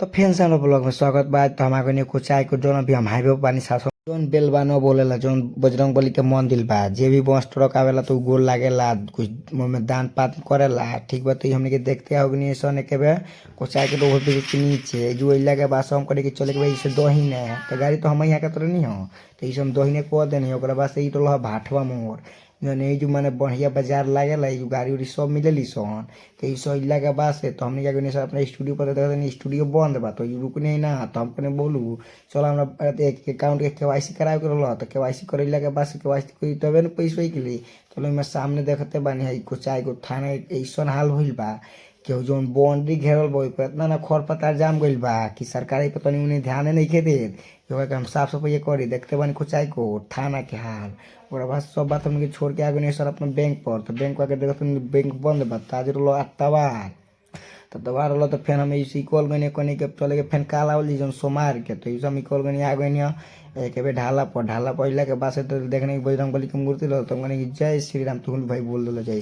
तो फ्रेंड्स हम लोग ब्लॉग में स्वागत बा। तो हमारे ने कुछ आए को जोन अभी हम हाईवे पानी शासन जोन बेलबानो बोलेला जोन बजरंग बली के मंदिर बा। जे भी बस ट्रक आवेला तो गोल लागेला, कुछ में दान पात करेला। ठीक बा, तो हमने के देखते होगनी सन के बे कुछ आए के तो ओवर के नीचे जो इला के बाद हम करे के चले के भाई से दही ने तो गाड़ी तो हम यहाँ के तो नहीं हो, तो इस हम दही ने को देनी ओकरा बाद से ई तो भाठवा मोर जने जो माने बढ़िया बाजार लागेला। जो गाड़ी उड़ी सब मिलेली सन, तो ई सब इला के बाद से तो हमने क्या करनी अपना स्टूडियो पर देखते स्टूडियो बंद बा, तो रुकने ना। तो हम अपने बोलू चलो हमरा एक अकाउंट के केवाईसी करावे के रहल, तो केवाईसी करैला के बाद से केवाईसी कोई तबे न पैसा के लिए। चलो मैं सामने देखते बानी है कुछ आए को थाना ऐसा हाल होइल बा कि जोन बाउंड्री घेरल बा पर इतना ना खरपतवार जाम गइल बा कि सरकारी पे तनी उन्हें ध्यान नहीं के दे। कि हम साफ सफाई करी देखते बानी कुछ आए को थाना के हाल। और बाद सब बात हमके छोड़ के आगे नहीं सर अपना बैंक पर, तो बैंक आके देखते बैंक बंद बा। आज रहा अतवार, तो दवा रहा तो फिर हम इसी कॉल गनी कनी के चले के फिर काल आवल जन सोमार के, तो इस हम कॉल गनी आ गई एक बेर ढाला पर के बाद से तो देखने बजरंग बली की मूर्ति रहा, तो जय श्री राम तुम भाई बोल दो जय